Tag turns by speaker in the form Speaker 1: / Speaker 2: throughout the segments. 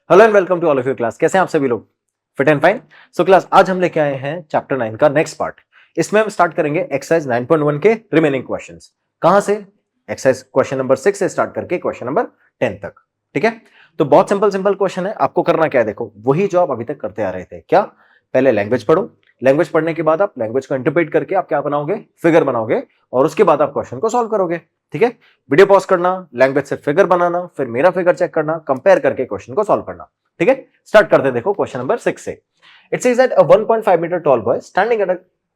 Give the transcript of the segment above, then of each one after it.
Speaker 1: Hello and welcome to all of your class. कैसे हैं आप सभी लोग? Fit and fine. So class, आज हम लेके आए हैं चैप्टर 9 का नेक्स्ट पार्ट। इसमें हम स्टार्ट करेंगे एक्सरसाइज 9.1 के रिमेनिंग क्वेश्चंस। कहां से? एक्सरसाइज क्वेश्चन नंबर 6 से स्टार्ट करके क्वेश्चन नंबर 10 तक। ठीक है, तो बहुत सिंपल सिंपल क्वेश्चन है। आपको करना क्या है, देखो वही जो आप अभी तक करते आ रहे थे। क्या? पहले लैंग्वेज पढ़ो, लैंग्वेज पढ़ने के बाद आप लैंग्वेज को इंटरप्रेट करके आप क्या बनाओगे, फिगर बनाओगे, और उसके बाद आप क्वेश्चन को सॉल्व करोगे। ठीक है, वीडियो पॉज करना, लैंग्वेज से फिगर बनाना, फिर मेरा फिगर चेक करना, कंपेयर करके क्वेश्चन को सॉल्व करना। ठीक है, स्टार्ट करते हैं। देखो क्वेश्चन नंबर 6 से। It says that a 1.5 metre tall boy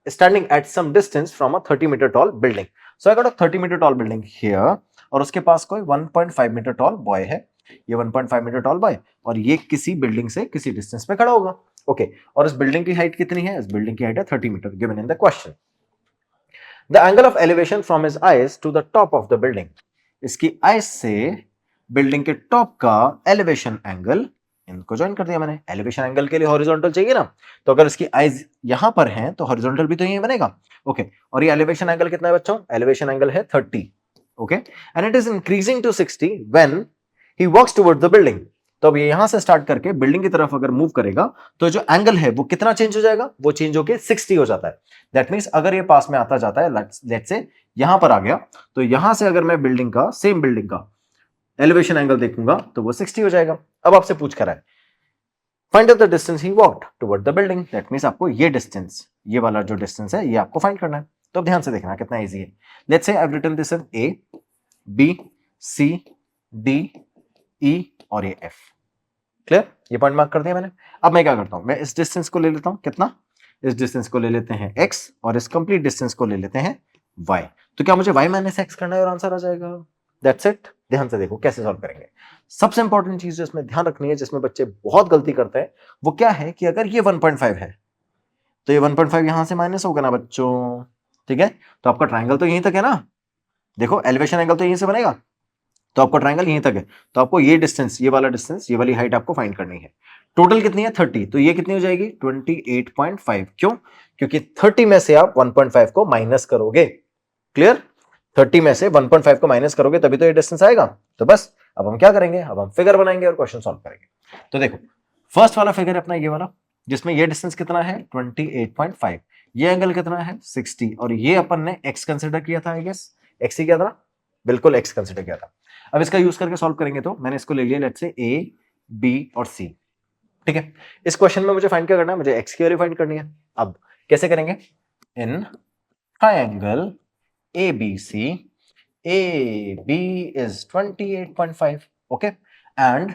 Speaker 1: standing at some distance from a 30 meter tall building. So I got a 30 meter tall building here, और उसके पास कोई 1.5 मीटर टॉल बॉय है। ये 1.5 मीटर टॉल बॉय, और ये किसी building से किसी डिस्टेंस पे खड़ा होगा। ओके, और इस बिल्डिंग की हाइट कितनी है? इस बिल्डिंग की हाइट है 30 metre, given in the question. The angle of elevation from his eyes to the top of the building. इसकी आईज से बिल्डिंग के टॉप का एलिवेशन एंगल, इनको ज्वाइन कर दिया मैंने। एलिवेशन एंगल के लिए हॉरिजॉन्टल चाहिए ना, तो अगर इसकी आईज यहां पर है तो हॉरिजॉन्टल भी तो यही बनेगा। ओके, और ये एलिवेशन एंगल कितना है बच्चों? एलिवेशन एंगल है 30। Okay, and it is increasing to 60 when he walks towards the building. तो अब ये यहां से स्टार्ट करके बिल्डिंग की तरफ अगर मूव करेगा तो जो एंगल है वो कितना चेंज हो जाएगा? वो चेंज होके 60 हो जाता है। दैट मींस अगर ये पास में आता जाता है, लेट्स से यहां पर आ गया, तो यहां से अगर मैं बिल्डिंग का, सेम बिल्डिंग का एलिवेशन एंगल देखूंगा तो वो 60 हो जाएगा। अब आपसे पूछ कर है, find out the distance he walked toward the building. That means आपको ये डिस्टेंस, ये वाला जो डिस्टेंस है, ये आपको फाइंड करना है। तो ध्यान से देखना कितना इजी है। Let's say I have written this in A, B, C, D, E और ये एफ। क्लियर? ये पॉइंट मार्क कर दिया मैंने। अब मैं क्या करता हूं, मैं इस डिस्टेंस को ले लेता हूं। कितना? इस डिस्टेंस को ले लेते हैं x, और इस कंप्लीट डिस्टेंस को ले लेते हैं y। तो क्या मुझे y माइनस एक्स करना है और आंसर आ जाएगा? That's it. ध्यान से देखो कैसे सॉल्व करेंगे। सबसे इंपॉर्टेंट चीज जो इसमें ध्यान रखनी है, जिसमें बच्चे बहुत गलती करते हैं, वो क्या है कि अगर ये 1.5 है तो ये 1.5 यहां से माइनस होगा ना बच्चों। ठीक है, तो आपका ट्राइंगल तो यहीं तक है ना। देखो एलिवेशन एंगल तो यहीं से बनेगा, तो आपका ट्राइंगल यहीं तक है। तो आपको ये डिस्टेंस, ये वाला डिस्टेंस, ये वाली हाइट आपको फाइंड करनी है। टोटल कितनी है? 30। तो ये कितनी हो जाएगी? 28.5। क्यों? क्योंकि 30 में से आप 1.5 को माइनस करोगे। क्लियर? 30 में से 1.5 को माइनस करोगे तभी तो ये डिस्टेंस आएगा। तो बस अब हम क्या करेंगे, अब हम फिगर बनाएंगे और क्वेश्चन सॉल्व करेंगे। तो देखो फर्स्ट वाला फिगर है अपना ये वाला, जिसमें ये डिस्टेंस कितना है? 28.5। ये एंगल कितना है? 60। और ये अपन ने x कंसिडर किया था, आई गेस x ही किया था ना? बिल्कुल x कंसिडर किया था। अब इसका यूज करके सॉल्व करेंगे, तो मैंने इसको ले लिया लेट्स से a, b और c। ठीक है, इस क्वेश्चन में मुझे फाइंड क्या करना है? मुझे x की वैल्यू फाइंड करनी है। अब कैसे करेंगे? In triangle ABC, AB is 28.5, okay, and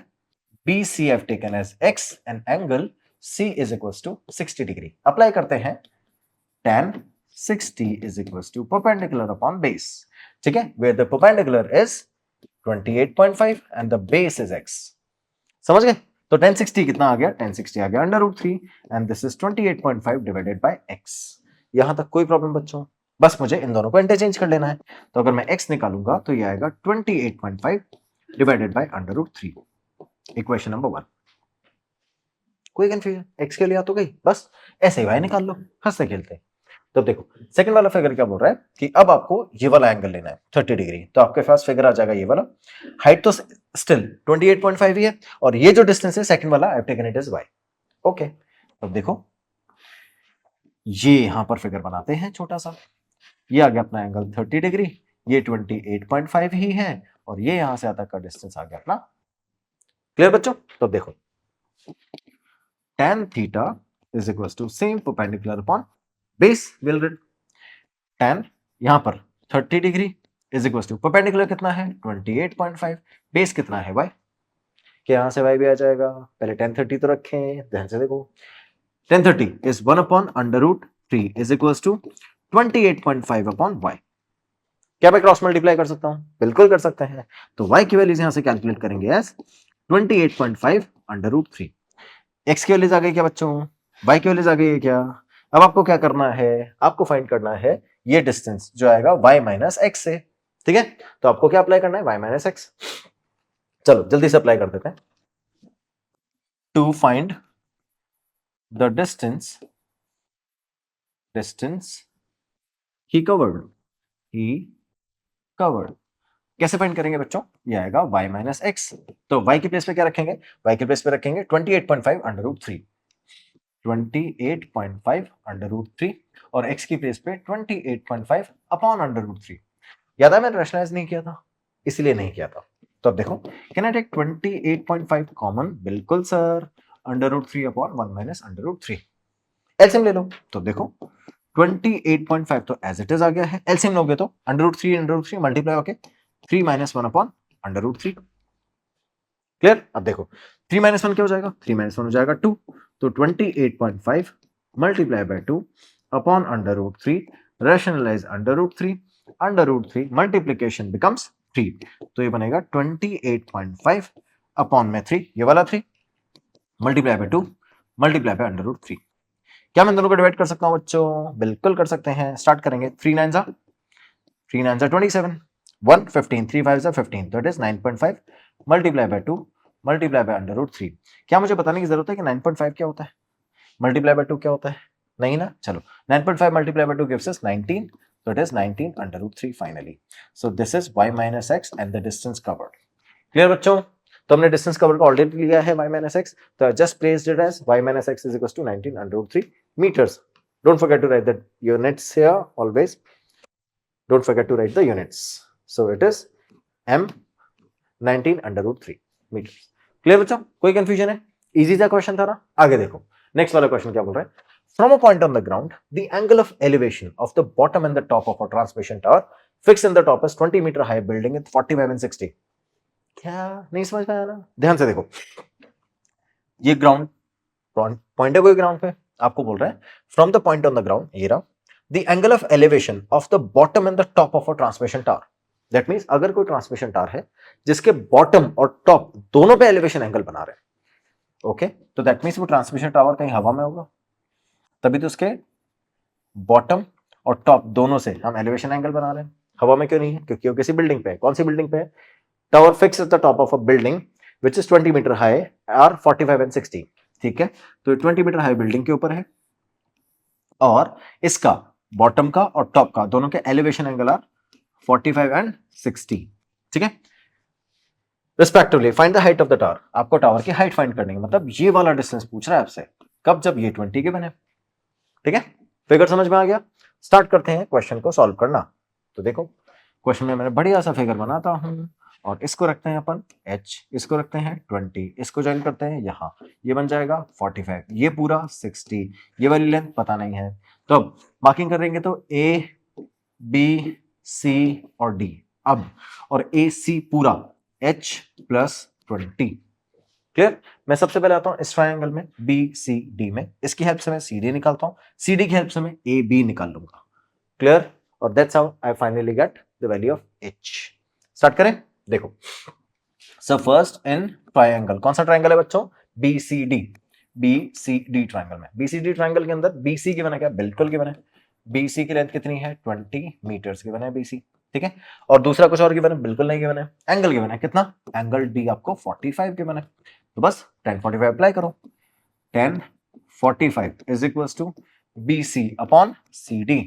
Speaker 1: BC I've taken as x and angle C is equals to 60 degree. Apply करते हैं, tan 60 is equals to perpendicular upon base. ठीक है, where the perpendicular is 28.5 and the base is x. समझ गए? तो tan 60 कितना आ गया? tan 60 आ गया under root 3 and this is 28.5 divided by x. यहां तक कोई प्रॉब्लम बच्चों? बस मुझे इन दोनों को इंटरचेंज कर लेना है। तो अगर मैं x निकालूंगा तो ये आएगा 28.5 divided by under root 3। Equation number 1। कोई कंफ्यूजन? x के लिए आ तो गई, बस ऐसे ही y निकाल लो हंसते खेलते। तो देखो सेकंड वाला फिगर क्या बोल रहा है कि अब आपको ये वाला एंगल लेना है 30 डिग्री। तो आपके पास फिगर आ जाएगा ये वाला। हाइट तो स्टिल 28.5 ही है, और ये जो डिस्टेंस है सेकंड वाला I have taken it as y। Okay, अब देखो ये यहां पर फिगर बनाते हैं छोटा सा। ये आ गया अपना एंगल 30 डिग्री, ये 28.5 ही है, और ये यहां से तक का डिस्टेंस आ गया अपना। क्लियर बच्चों? तो देखो tan theta is equals to same perpendicular upon base will read tan यहां पर 30 degree is equals to perpendicular कितना है? 28.5। बेस कितना है? y। कि यहां से y भी आ जाएगा। पहले tan 30 तो रखें, ध्यान से देखो। tan 30 is 1 upon under root 3 is equals to 28.5 upon y। क्या मैं क्रॉस मल्टीप्लाई कर सकता हूं? बिल्कुल कर सकते हैं। तो y की वैल्यूज यहां से कैलकुलेट करेंगे एज 28.5 अंडर रूट 3। x की वैल्यूज आ गई क्या बच्चों? y की वैल्यूज आ गई है क्या? अब आपको क्या करना है? आपको फाइंड करना है ये डिस्टेंस जो आएगा y माइनस एक्स से। ठीक है, तो आपको क्या अप्लाई करना है? y minus x. चलो जल्दी से अप्लाई कर देते हैं। To find the distance he covered कैसे फाइंड करेंगे बच्चों? ये आएगा y माइनस एक्स। तो y की प्लेस पे क्या रखेंगे? y की प्लेस पे रखेंगे 28.5 अंडर रूट 3, 28.5 अंडर रूट 3, और x की प्लेस पे 28.5 अपॉन अंडर रूट 3। याद है मैंने रैशनलाइज नहीं किया था, इसलिए नहीं किया था। तो अब देखो, कैन आई टेक 28.5 कॉमन? बिल्कुल sir, under root 3 upon 1 minus under root 3। LCM ले लो। तो देखो 28.5 तो एज इट इज आ गया है, एलसीएम लोगे तो अंडर रूट 3 मल्टीप्लाई होके 3 minus 1 upon under root 3। Clear? अब देखो 3 माइनस 1 क्या हो जाएगा? 3 माइनस 1 हो जाएगा 2। तो 28.5 multiply by 2 upon under root 3, rationalise under root 3, under root 3 multiplication becomes 3। तो ये बनेगा 28.5 अपॉन में 3, ये वाला 3 multiply by 2 multiply by under root 3। क्या मैं दोनों को डिवाइड कर सकता हूं बच्चों? बिल्कुल कर सकते हैं। स्टार्ट करेंगे, 3 9 27, 1 15, 3 5 15, तो it is 9.5 multiply by 2 multiply by under root 3। क्या मुझे बताने की जरूरत है कि 9.5 क्या होता है, मल्टीप्लाई बाय 2 क्या होता है? नहीं ना, चलो 9.5 multiply by 2 gives us 19, so it is 19 under root 3 finally. So this is y minus x and the distance covered. Clear बच्चों? तो हमने डिस्टेंस कवर का ऑलरेडी लिया है y minus x, तो just placed it as y minus x is equals to 19 under root 3 meters. Don't forget to write the units here always. Don't forget to write the units. So it is m 19 under root 3 meters. Clear बच्चों? कोई confusion है? Easy सा question था ना? आगे देखो, next वाला question क्या बोल रहा है? From a point on the ground, the angle of elevation of the bottom and the top of a transmission tower fixed in the top is 20 meter high building with 45 and 60. क्या नहीं समझ में आया ना? ध्यान से देखो, ये ग्राउंड पॉइंट है, कोई ग्राउंड पे आपको बोल रहा है from the point on the ground, ये रहा, the angle of elevation of the bottom and the top of a transmission tower. That means अगर कोई ट्रांसमिशन टावर है जिसके बॉटम और टॉप दोनों पे एलिवेशन एंगल बना रहे हैं, ओके, तो दैट मींस वो ट्रांसमिशन टावर कहीं हवा में होगा, तभी तो उसके बॉटम और टॉप दोनों से हम एलिवेशन एंगल बना रहे हैं। हवा में क्यों नहीं है? क्योंकि वो किसी बिल्डिंग पे है। कौन सी बिल्डिंग पे है? Tower fix at the top of a building which is 20 metre high are 45 and 60। ठीक है, तो 20 मीटर हाई बिल्डिंग के ऊपर है और इसका बॉटम का और टॉप का दोनों के एलिवेशन एंगल आर 45 एंड 60। ठीक है, respectively find the height of the tower. आपको टावर की हाइट फाइंड करनी है, मतलब ये वाला डिस्टेंस पूछ रहा है आपसे, कब? जब ये 20 के बने। ठीक है, फिगर समझ में आ गया? स्टार्ट करते हैं क्वेश्चन को सॉल्व करना। तो देखो, क्वेश्चन में मैंने बढ़िया सा फिगर बनाता हूं और इसको रखते हैं अपन h, इसको रखते हैं 20, इसको ज्वाइन करते हैं यहाँ, ये बन जाएगा 45, ये पूरा 60, ये वाली लेंथ पता नहीं है, तो अब मार्किंग करेंगे तो a b c और d। अब और ए सी पूरा h प्लस 20। क्लियर? मैं सबसे पहले आता हूं इस ट्रायंगल में बी सी डी में, इसकी हेल्प से मैं सी डी निकालता हूं, सी डी की हेल्प से मैं ए बी निकाल लूंगा। क्लियर? और that's how I finally get the value of H. Start करें, देखो, सो फर्स्ट इन ट्रायंगल, कौन सा ट्रायंगल है बच्चों? B C D. B C D triangle में, बी सी डी ट्रायंगल के अंदर बी सी गिवन है क्या? बिल्कुल गिवन है। बी सी की लेंथ कितनी है? 20 मीटर्स गिवन है बी सी। ठीक है, और दूसरा कुछ और गिवन है? बिल्कुल नहीं गिवन है। एंगल गिवन है, कितना? एंगल डी आपको 45 गिवन है, तो बस tan 45 अप्लाई करो। tan 45 is equals to B C upon C D.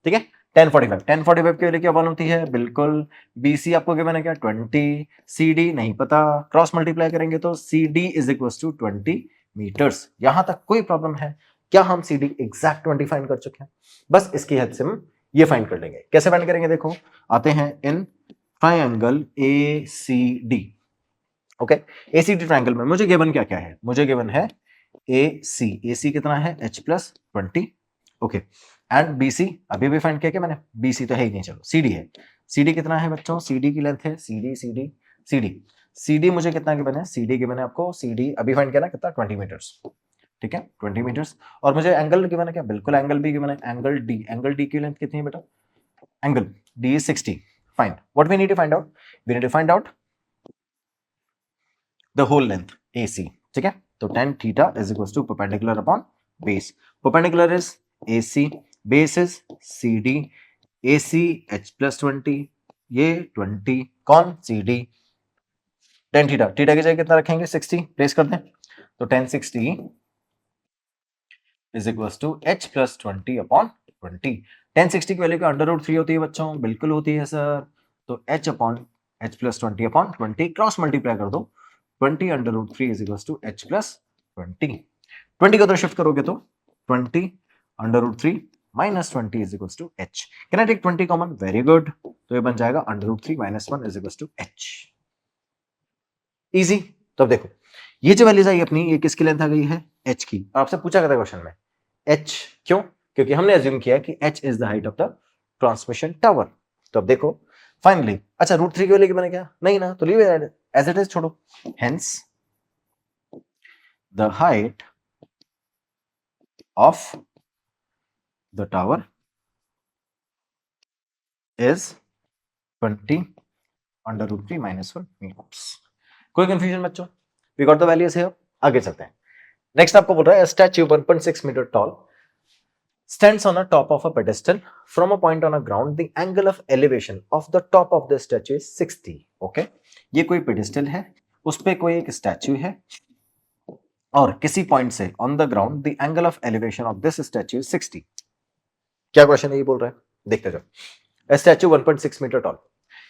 Speaker 1: ठीक है, tan 45 के लिए क्या वन होती है? बिल्कुल, बी सी आपको गिवन है क्या? 20, सी डी नहीं पता, क्रॉस मल्टीप्लाई करेंगे तो C D is equals to 20 metres. यहां तक कोई प्रॉब्लम है क्या? हम सी डी एग्जैक्ट 20 फाइंड कर चुके हैं, बस इसकी हेल्प से हम ये फाइंड कर लेंगे। कैसे फाइंड करेंगे? देखो, आते हैं in triangle A C D. Okay, ACD triangle में मुझे गिवन क्या क्या है? मुझे गिवन है ए सी कितना है? h plus 20। Okay, and B C अभी भी फाइंड किया क्या मैंने? बी सी तो है ही नहीं, चलो सी डी है। सी डी कितना है बच्चों? सी डी की लेंथ है सी डी मुझे कितना गिवन है? सी डी गिवन है आपको, सी डी अभी फाइंड किया ना, कितना? 20 मीटर्स। ठीक है, 20 मीटर्स। और मुझे एंगल गिवन है क्या? बिल्कुल, एंगल भी गिवन है, एंगल डी की लेंथ कितनी है बेटा? Angle D is 60। Find what we need to find out? We need to find out the whole length AC. ठीक है, तो tan theta is equals to perpendicular upon base. Perpendicular is AC, base is CD, AC h plus 20, ये 20, कौन? CD। tan theta, theta की जगह कितना रखेंगे? 60 place कर दें, तो tan 60 is equals to h plus 20 upon 20। tan 60 की वैल्यू का अंडर रूट 3 होती है बच्चों? बिल्कुल होती है सर, तो h upon h plus 20 upon 20 cross multiply कर दो 20 under root 3 is equals to h plus 20 को तो शिफ्ट करोगे तो 20 under root 3 minus 20 is equals to h। Can I take 20 common? Very good, तो ये बन जाएगा under root 3 minus 1 is equals to h। Easy. तो अब देखो ये जो वैल्यूज आई अपनी, ये किसकी लेंथ आ गई है? h की। आपसे पूछा गया था क्वेश्चन में h क्यों? क्योंकि हमने अज्यूम किया कि h is the height of the transmission tower. तो अब देखो फाइनली, अच्छा रूट 3 की वैल्यू मैंने क्या नहीं ना, तो leave it as it is, छोड़ो। Hence the height of the tower is 20 under root 3 minus 1 metres. कोई कंफ्यूजन बच्चों? We got the values here. आगे चलते हैं। नेक्स्ट आपको बोल रहा है statue 1.6 metre tall stands on a top of a pedestal from a point on a ground. The angle of elevation of the top of the statue is 60. Okay, ये कोई pedestal है, उस पे कोई एक स्टैच्यू है और किसी पॉइंट से on the ground the angle of elevation of this statue is 60. क्या क्वेश्चन है ये बोल रहा है, देखते जाओ। स्टैच्यू 1.6 मीटर टॉल,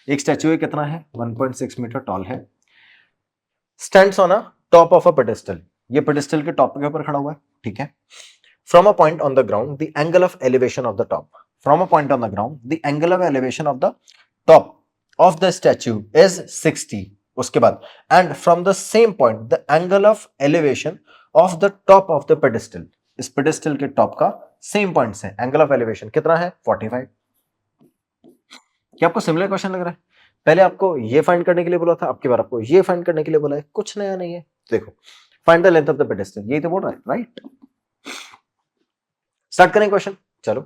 Speaker 1: एक स्टैच्यू कितना है? 1.6 मीटर टॉल है। Stands on a top of a pedestal, ये पेडेस्टल के टॉप के ऊपर खड़ा हुआ है, ठीक है। From a point on the ground, the angle of elevation of the top. From a point on the ground, the angle of elevation of the top of the statue is 60. उसके बाद, and from the same point, the angle of elevation of the top of the pedestal. इस pedestal के top का same point से angle of elevation कितना है? 45. क्या आपको सिमिलर क्वेश्चन लग रहा है? पहले आपको ये फाइंड करने के लिए बोला था, आपकी बार आपको ये फाइंड करने के लिए बोला है, कुछ नया नहीं है। देखो, find the length of the pedestal, यही तो बोल रहा है, राइट? स्टार्ट करें क्वेश्चन, चलो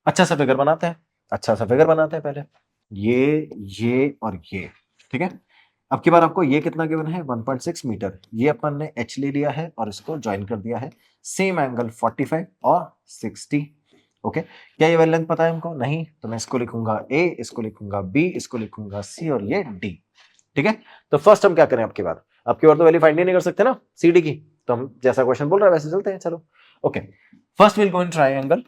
Speaker 1: अच्छा सा फिगर बनाते हैं, अच्छा सा फिगर बनाते हैं पहले, ये और ये, ठीक है। अब की बार आपको ये कितना गिवन है? 1.6 मीटर। ये अपन ने h ले लिया है और इसको ज्वाइन कर दिया है, सेम एंगल 45 और 60। ओके, क्या ये लेंथ पता है हमको? नहीं, तो मैं इसको लिखूंगा a, इसको लिखूंगा b, इसको लिखूंगा c और ये d, ठीक है। तो फर्स्ट हम क्या करें, आपकी बार तो वैल्यू फाइंड नहीं कर सकते ना cd की, तो हम जैसा क्वेश्चन बोल रहा है वैसे चलते हैं, चलो। Okay, first will go in triangle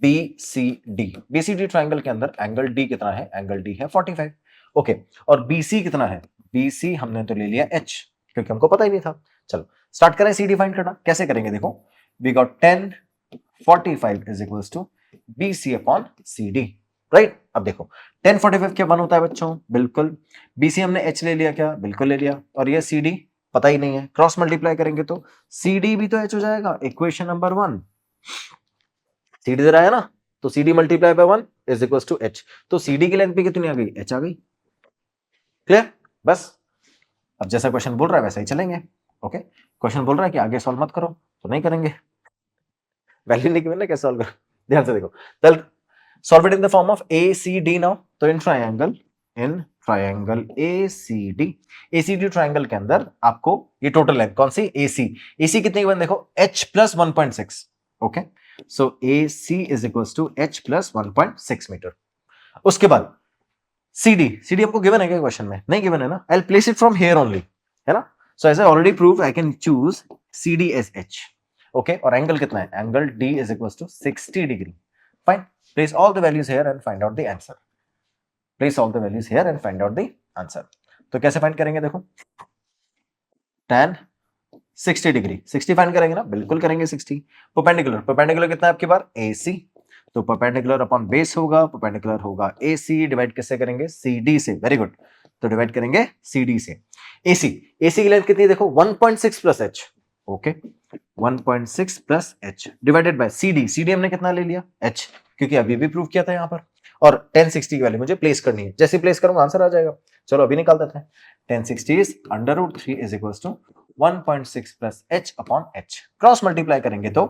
Speaker 1: BCD। BCD triangle के अंदर एंगल D कितना है? एंगल D है 45। ओके, और BC कितना है? BC हमने तो ले लिया H, क्योंकि हमको पता ही नहीं था। चलो स्टार्ट करें CD फाइंड करना। कैसे करेंगे? देखो, we got 10 45 is equals to BC upon CD, right. अब देखो 10 45 क्या वन होता है बच्चों? बिल्कुल। BC हमने H ले लिया क्या? बिल्कुल ले लिया। और ये CD पता ही नहीं है, क्रॉस मल्टीप्लाई करेंगे तो CD भी तो H हो जाएगा। इक्वेशन नंबर 1, CD दे रहा है ना, तो CD multiply by 1 is equals to H। तो CD की लेंथ भी कितनी आ गई? H आ गई। क्लियर? बस अब जैसा क्वेश्चन बोल रहा है वैसा ही चलेंगे। ओके, क्वेश्चन बोल रहा है कि आगे सॉल्व मत करो, तो नहीं करेंगे। वैल्यू नहीं गिवन है, कैसे सॉल्व करो? ध्यान से देखो, चल solve it in the form of ACD now. तो इन ट्रायंगल ACD ट्रायंगल के अंदर आपको ये टोटल लेंथ कौन सी? AC कितनी गिवन देखो, H plus 1.6। Okay, so AC is equals to H plus 1.6 metre. उसके बाद CD हमको गिवन है क्या क्वेश्चन में? नहीं गिवन है ना। I'll place it from here only, है ना। So as I already proved, I can choose CD as H। Okay, और एंगल कितना है? Angle D is equals to 60 degree. Fine, place all the values here and find out the answer। place all the values here and find out the answer। तो कैसे find करेंगे? देखो, tan 60 degree, 60 find करेंगे ना, बिल्कुल करेंगे 60। Perpendicular कितना है आपकी बार? AC, तो परपेंडिकुलर अपॉन बेस होगा, परपेंडिकुलर होगा AC, डिवाइड किससे करेंगे? CD से। वेरी गुड, तो डिवाइड करेंगे CD से। AC की लेंथ कितनी देखो, 1.6 plus H। Okay, 1.6 plus H divided by CD हमने कितना ले लिया? H, क्योंकि अभी भी प्रूव किया था यहाँ पर। और 1060 की वैल्यू मुझे प्लेस करनी है, जैसे प्लेस करूंगा आंसर आ जाएगा। चलो अभी निकाल देते हैं। 1060 is under root 3 is equals to 1.6 plus H upon H। Cross multiply करेंगे तो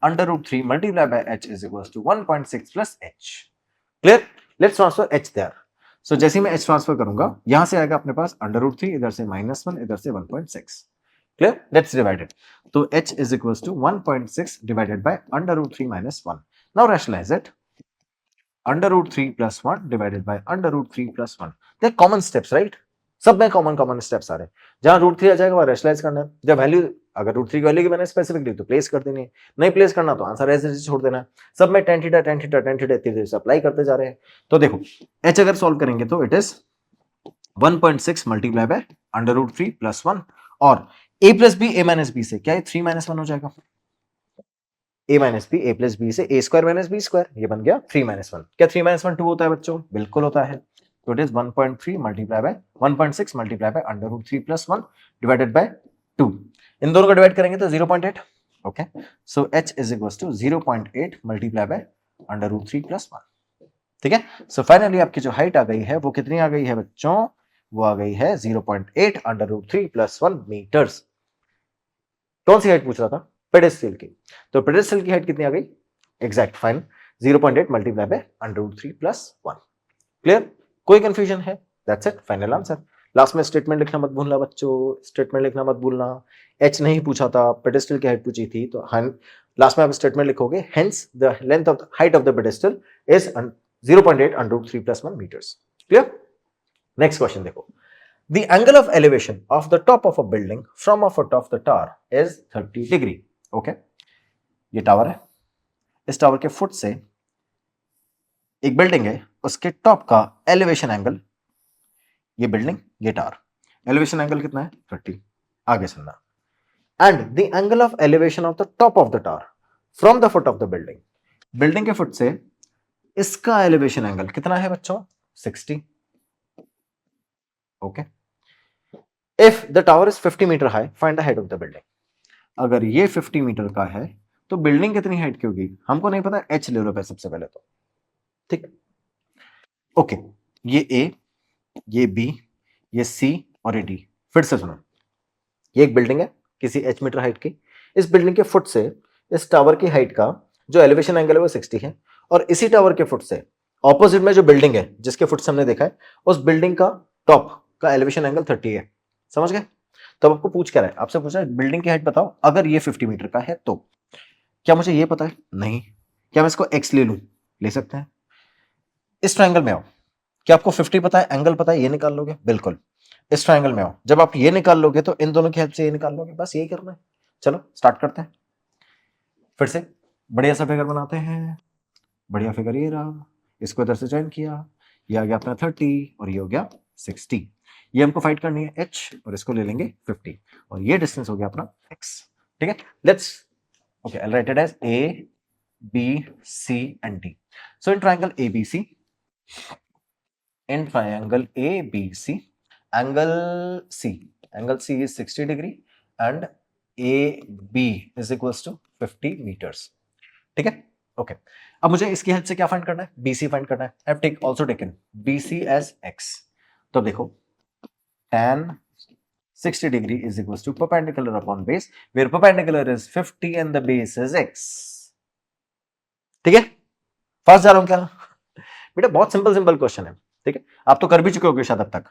Speaker 1: under root 3 multiply by H is equals to 1.6 plus H। Clear? Let's transfer H there. So जैसे ही मैं H ट्रांसफर करूंगा, यहां से आएगा अपने पास अंडर रूट 3, इधर से -1, इधर से 1.6। क्लियर? Let's divide it. तो H is equals to 1.6 divided by under root 3 -1। Now rationalise it. under root 3 plus 1 divided by under root 3 plus 1. They're common steps, right? सब में कॉमन स्टेप्स आ रहे हैं। जहां √3 आ जाएगा वहां रेशनलाइज करना है। जब वैल्यू अगर √3 की वैल्यू की मैंने स्पेसिफिकली तो प्लेस कर देनी है, नहीं प्लेस करना तो आंसर ऐसे छोड़ देना है। सब में tan थीटा धीरे से अप्लाई करते जा रहे हैं। तो देखो h अगर सॉल्व करेंगे तो इट इज 1.6 मल्टीप्लाई बाय √3 + 1 और a + b a - b से क्या ये 3 - 1 हो जाएगा। a - b a + b से a² - b², ये बन गया 3 - 1। क्या 3 - 1 2 होता है बच्चों? बिल्कुल होता है। तो it is 1.3 multiply by 1.6 multiply by √3 + 1 divided by 2। इन दोनों को डिवाइड करेंगे तो 0.8। Okay, so h is equal to 0.8 multiply by √3 + 1। ठीक है, सो फाइनली आपकी जो हाइट आ गई है वो कितनी आ गई है बच्चों? वो आ गई है 0.8 √3 + 1 मीटर्स। कौन सी हाइट पूछ रहा था? पेडेस्टल की। तो पेडेस्टल की हाइट कितनी आ गई? Exact fine 0.8 multiply by √3 + 1। Clear? कोई कंफ्यूजन है? That's it, final answer. Last में स्टेटमेंट लिखना मत भूलना बच्चों, स्टेटमेंट लिखना मत भूलना। एच नहीं पूछा था, पेडेस्टल की हाइट पूछी थी, तो लास्ट में आप स्टेटमेंट लिखोगे, hence the length of the height of the pedestal is 0.8 √3 + 1 metres. Clear? Next question देखो। The angle of elevation of the top of a building from a foot of the tower is 30 degree. Okay, ये tower है, इस tower के foot से एक building है, उसके top का एलिवेशन एंगल, ये बिल्डिंग ये टावर, एलिवेशन एंगल कितना है? 30। आगे सुनना। And the angle of elevation of the top of the tower from the foot of the building, building के फुट से इसका एलिवेशन एंगल कितना है बच्चों? 60। Okay, if the tower is 50 metre high find the height of the building. अगर ये 50 metre का है तो बिल्डिंग कितनी हाइट की होगी? हमको नहीं पता, एच ले लो पे सबसे पहले तो। ठीक, ओके, ये ए, ये बी, ये सी और ये डी। फिर से सुनो, ये एक बिल्डिंग है किसी एच मीटर हाइट की, इस बिल्डिंग के फुट से इस टावर की हाइट का जो एलिवेशन एंगल है वो 60 है, और इसी टावर के फुट से ऑपोजिट में जो बिल्डिंग है जिसके फुट से हमने देखा है उस बिल्डिंग का टॉप का एलिवेशन एंगल 30 है। समझ गए? तब आपको पूछ क्या रहा है, आपसे पूछा है बिल्डिंग की हाइट बताओ अगर ये 50 मीटर का है तो। क्या मुझे ये पता है? नहीं। क्या मैं इसको x ले लूं? ले सकते हैं। इस ट्रायंगल में आओ, क्या आपको 50 पता है, एंगल पता है, ये निकाल लोगे? बिल्कुल। इस ट्रायंगल में आओ, जब आप ये निकाल लोगे तो इन दोनों की हेल्प से ये निकाल लोगे, बस यही करना है। चलो स्टार्ट करते हैं फिर से। बढ़िया सा फिगर बनाते हैं। बढ़िया फिगर ये रहा, इसको इधर से ज्वाइन किया, ये आ गया अपना 30 और ये हो गया 60। ये हमको फाइंड करनी है h और इसको ले लेंगे 50 और ये डिस्टेंस हो गया अपना x। ठीक है, let's okay, I'll write it as A, B, C and D. So in triangle ABC, angle C is 60 degree and AB is equals to 50 meters. ठीक है, ओके। अब मुझे इसकी हेल्प से क्या फाइंड करना है? BC फाइंड करना है। I've also taken BC as x. तो देखो tan 60 degree is equals to perpendicular upon base, where perpendicular is 50 and the base is x. ठीक है, फास्ट जा रहा हूं क्या बेटा? बहुत सिंपल क्वेश्चन है। ठीक है, आप तो कर भी चुके होगे शायद अब तक।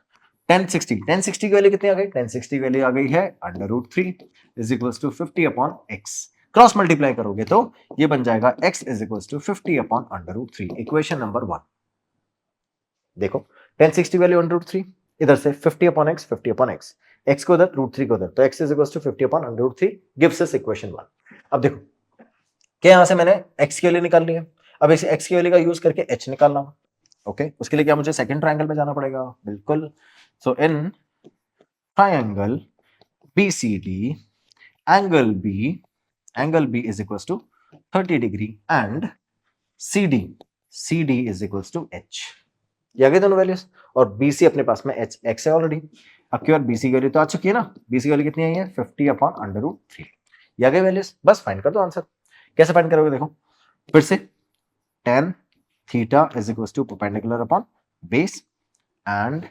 Speaker 1: tan 60 की वैल्यू कितनी आ गई? tan 60 की वैल्यू आ गई है √3 is equals to 50 upon x। Cross multiply करोगे तो ये बन जाएगा x is equals to 50 upon √3। Equation number 1 देखो, tan 60 वैल्यू √3, इधर से 50 upon x, 50 upon x, x को उधर √3 को उधर, तो x is equals to 50 upon √3 gives us equation 1। अब देखो क्या यहां से मैंने x की वैल्यू निकाल ली है, अब इस x की वैल्यू का यूज करके h निकालना। ओके, उसके लिए क्या मुझे सेकंड ट्रायंगल में जाना पड़ेगा? बिल्कुल। So in triangle BCD, angle B is equals to 30 degree and CD is equals to h। ये आ गए दोनों वैल्यूज, और BC अपने पास में x है ऑलरेडी। अब की बार BC की वैल्यू तो आ चुकी है ना, BC की वैल्यू कितनी आई है? 50 अपॉन √3। ये आ गए वैल्यूज, बस फाइंड कर दो आंसर। कैसे फाइंड करोगे? देखो फिर से, tan theta is equals to perpendicular upon base and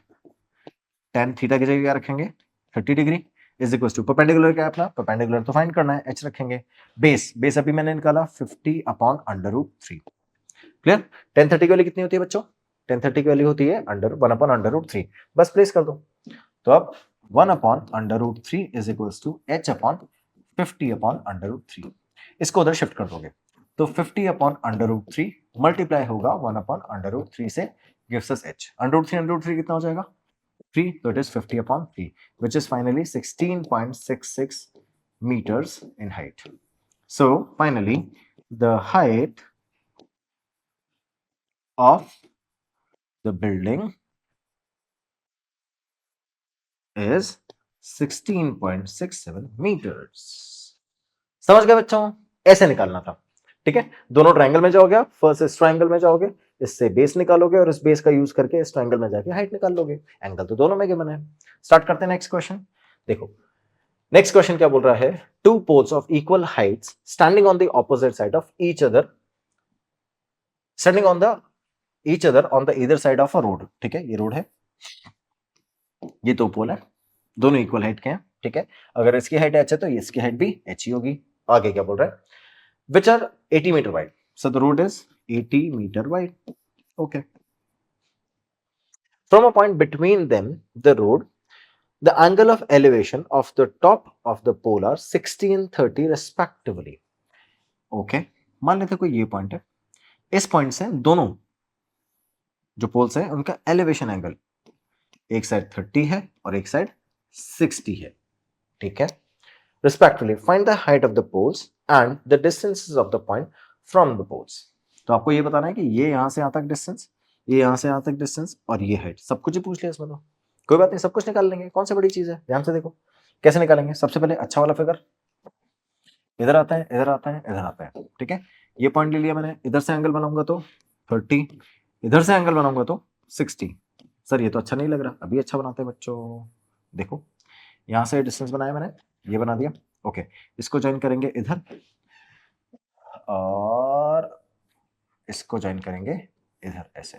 Speaker 1: tan theta की जगह क्या रखेंगे? 30 degree is equals to perpendicular क्या है अपना? परपेंडिकुलर तो फाइंड करना है, h रखेंगे। बेस अभी मैंने निकाला 50 अपॉन √3। क्लियर? tan 30 की वैल्यू कितनी होती है बच्चों? tan 30 की वैल्यू होती है 1 अपॉन √3। बस प्लेस कर दो, तो अब 1 upon √3 is equals to h upon 50 upon √3। इसको उधर शिफ्ट कर दोगे तो 50 अपॉन √3 मल्टीप्लाई होगा 1 अपॉन √3 से, गिव्स अस h। √3 कितना हो जाएगा? 3, so it is 50 upon 3, which is finally 16.66 meters in height. So finally, the height of the building is 16.67 meters. समझ गए बच्चों? ऐसे निकालना था, ठीक है। दोनों ट्रायंगल में जाओगे आप, फर्स्ट इस ट्रायंगल में जाओगे, इससे बेस निकालोगे और इस बेस का यूज करके इस ट्रायंगल में जाके हाइट निकाल लोगे। एंगल तो दोनों में गिवन है। स्टार्ट करते हैं नेक्स्ट क्वेश्चन। देखो नेक्स्ट क्वेश्चन क्या बोल रहा है, two poles of equal heights standing on the opposite side of each other, standing on the each other on the either side of a road. ठीक है, ये रोड है, ये दो पोल है, दोनों इक्वल हाइट के हैं, ठीक है। अगर इसकी हाइट h है तो इसकी हाइट भी h ही होगी। आगे क्या बोल रहा है, which are 80 meter wide, so the road is 80 meter wide. Okay, from a point between them the road, the angle of elevation of the top of the pole are 60 and 30 respectively. Okay, मान लेते कोई ये point है, इस point से दोनों जो poles है उनका एलिवेशन एंगल एक साइड 30 है और एक साइड 60 है, ठीक है। Respectively, find the height of the poles and the distances of the point from the poles. तो आपको ये बताना है कि ये यहां से यहां तक डिस्टेंस, ये यहां से यहां तक डिस्टेंस और ये हाइट, सब कुछ ही पूछ लिया इसमें। तो कोई बात नहीं, सब कुछ निकाल लेंगे, कौन सी बड़ी चीज है। ध्यान से देखो कैसे निकालेंगे। सबसे पहले अच्छा वाला फिगर इधर आता है, इधर आता है, इधर आता है, ठीक है। ये पॉइंट ले लिया मैंने, इधर से एंगल बनाऊंगा तो 30, इधर से एंगल बनाऊंगा तो 60। सर ये तो अच्छा नहीं लग रहा, अभी अच्छा बनाते हैं बच्चों। देखो यहां से डिस्टेंस बनाया मैंने, ये बना दिया, ओके। इसको ज्वाइन करेंगे इधर और इसको ज्वाइन करेंगे इधर, ऐसे।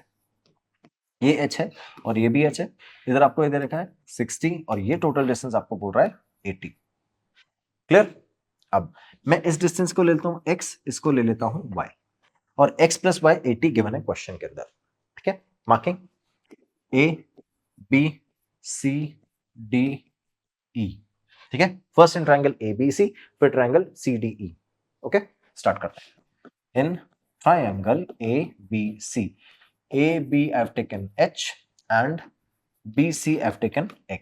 Speaker 1: ये h है और ये भी h है, इधर आपको इधर लिखा है 60 और ये टोटल डिस्टेंस आपको बोल रहा है 80। क्लियर। अब मैं इस डिस्टेंस को ले लेता हूं x, इसको ले लेता हूं y, और x प्लस वाई 80 गिवन है क्वेश्चन के अंदर, ठीक है। Marking a b c d e, ठीक है। फर्स्ट इन ट्रायंगल ABC, फिर ट्रायंगल CDE। ओके, स्टार्ट करते हैं। In triangle ABC, AB I've taken H and BC I've taken X।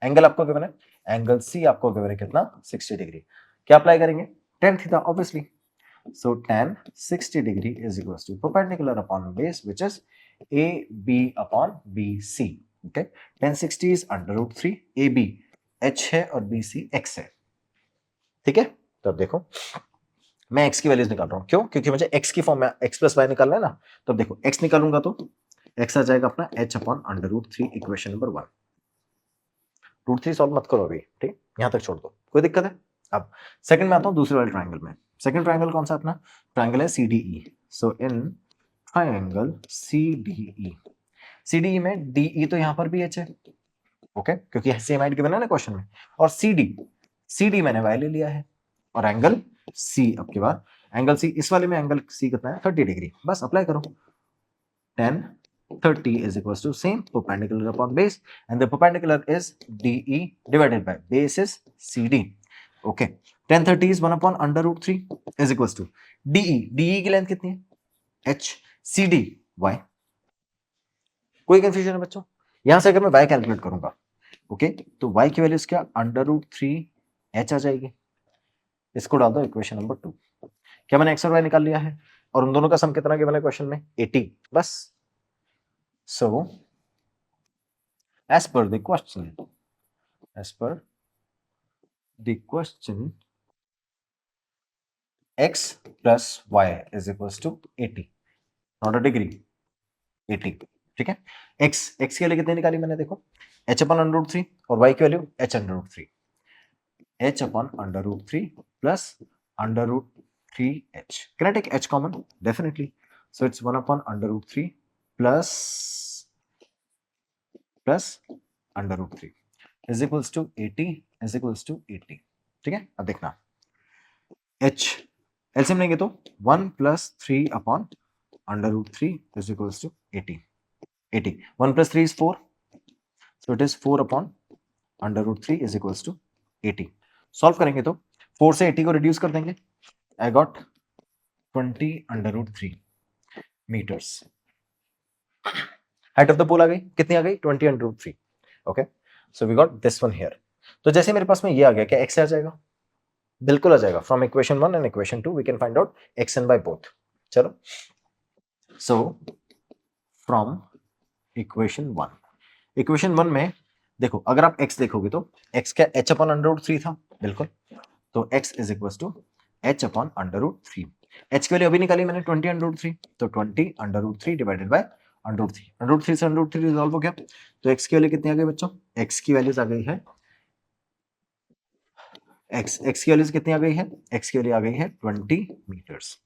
Speaker 1: Angle आपको गिवन है, एंगल C आपको गिवन है कितना, 60 डिग्री। क्या अप्लाई करेंगे, tan theta obviously. So tan 60 degree is equals to perpendicular upon base, which is AB upon BC. Okay, tan 60 is under root 3, AB H है और BC X है, ठीक है। तो अब देखो मैं x की वैल्यूज निकाल रहा हूं, क्यों, क्योंकि मुझे x की फॉर्म में x प्लस वाई निकालना है ना। तो अब देखो x निकालूंगा तो x आ जाएगा अपना h upon under root 3, equation number 1। Root 3 solve मत करो अभी, ठीक, यहां तक छोड़ दो, कोई दिक्कत है। अब सेकंड में आता हूं, दूसरे वाले ट्रायंगल में। सेकंड ट्रायंगल कौन सा अपना, ट्रायंगल है CDE। So in triangle CDE, CDE में DE तो यहां पर भी h है, ओके, क्योंकि सेम हाइट गिवन है ना क्वेश्चन में। और CD मैंने y ले लिया है, और एंगल C, अब की बार एंगल C, इस वाले में एंगल C कितना है, 30 डिग्री। बस अप्लाई करो, tan 30 is equals to same perpendicular upon base, and the perpendicular is DE divided by base is CD. Okay, tan 30 is 1 upon under root 3 is equals to DE की length कितनी है, H, CD Y। कोई confusion है बच्चों। यहां से अगर मैं y कैलकुलेट करूंगा, ओके, तो y की वैल्यूज क्या, अंडर रूट 3 h आ जाएगी। इसको डाल दो इक्वेशन नंबर 2। क्या मैंने x और y निकाल लिया है, और उन दोनों का सम कितना गिवन है क्वेश्चन में, 80। बस, so as per the question, x plus y is equals to 80, not a degree, 80, ठीक है। x की वैल्यू कितनी निकाली मैंने, देखो h अपॉन अंडर रूट 3 और y की value h under root 3, h upon under root 3 plus under root 3h। Can I take h common, definitely. So it's 1 upon under root 3 plus under root 3 is equals to 80 is equals to 80, ठीक है। अब देखना h LCM लेंगे तो 1 plus 3 upon under root 3 is equals to 80। 1 plus 3 is 4, so it is 4 upon under root 3 is equals to 80। Solve करेंगे तो 4 से 80 को रिड्यूस कर देंगे, I got 20 under root 3 metres. Height of the pole आ गई, कितनी आ गई, 20 under root 3। Okay, so we got this one here. तो जैसे मेरे पास में ये आ गया, क्या x आ जाएगा? बिल्कुल आ जाएगा। From equation 1 and equation 2 we can find out x and by both. चलो, सो फ्रॉम इक्वेशन 1 में देखो, अगर आप x देखोगे तो x क्या h अपॉन अंडर रूट 3 था, बिल्कुल। तो x is equal to h upon under root 3। h की वैल्यू अभी निकाली मैंने 20 अंडर रूट 3, तो 20 under root 3 divided by under root 3। Under root 3 से अंडर रूट 3 रिजॉल्व हो गया, तो x की वैल्यू कितनी आ गई बच्चों? x की वैल्यूज आ गई है, x की वैल्यूज कितनी आ गई है? x की वैल्यू आ गई है 20 मीटर्स,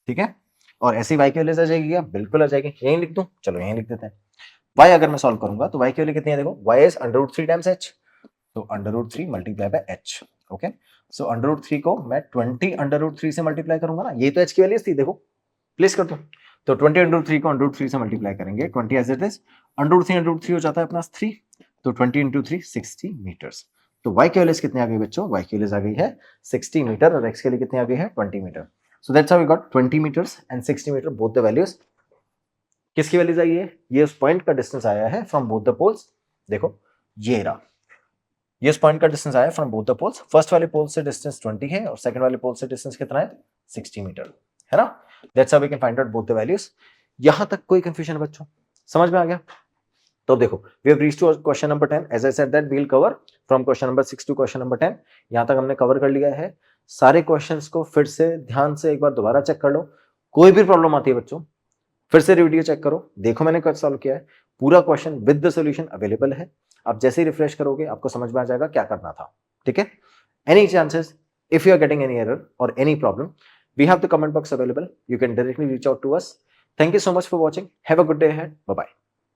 Speaker 1: ठीक है। और ऐसे y की वैल्यूज आ जाएगी क्या? बिल्कुल आ जाएगी। यहीं लिख दूं? चलो यहीं लिख देते हैं। y अगर मैं सॉल्व करूंगा तो y की वैल्यू कितनी है? देखो, y is under root 3 times h, तो under root 3 multiply by h। Okay, so under root 3 को मैं 20 अंडर रूट 3 से मल्टीप्लाई करूंगा ना, ये तो h की वैल्यूज थी, देखो प्लेस कर दो। तो 20 अंडर रूट 3 को अंडर रूट 3 से मल्टीप्लाई करेंगे, 20 as it is, under root 3 हो जाता है अपना 3, तो 20 इंटू 3 60 मीटर्स। तो y की वैल्यूज कितनी आ गई बच्चों? y की वैल्यूज आ गई है 60 मीटर, और x के लिए कितनी आ गई है? 20 metre. So that's how we got 20 metres and 60 metre, both the values. किसकी वैल्यूज आई है? ये उस पॉइंट का डिस्टेंस आया है फ्रॉम बोथ द पोल्स। देखो ये रहा, ये इस पॉइंट का डिस्टेंस आया from both the poles. First वाले पोल से डिस्टेंस 20 है और सेकंड वाले पोल से डिस्टेंस कितना है? 60 मीटर, है ना। That's how we can find out both the values. यहां तक कोई कंफ्यूजन है बच्चों? समझ में आ गया? तो देखो, we have reached to question number 10। As I said that we will cover from question number 6 to question number 10। यहां तक हमने कवर कर लिया है। सारे क्वेश्चंस को फिर से ध्यान से एक बार दोबारा चेक कर लो। कोई भी प्रॉब्लम आती है बच्चों, फिर से वीडियो चेक करो, देखो मैंने कब सॉल्व किया है। पूरा question with the solution available है। आप जैसे ही रिफ्रेश करोगे आपको समझ में आ जाएगा क्या करना था, ठीक है। Any chances, if you are getting any error और any problem, we have the comment box available, you can directly reach out to us. Thank you so much for watching, have a good day ahead, bye bye.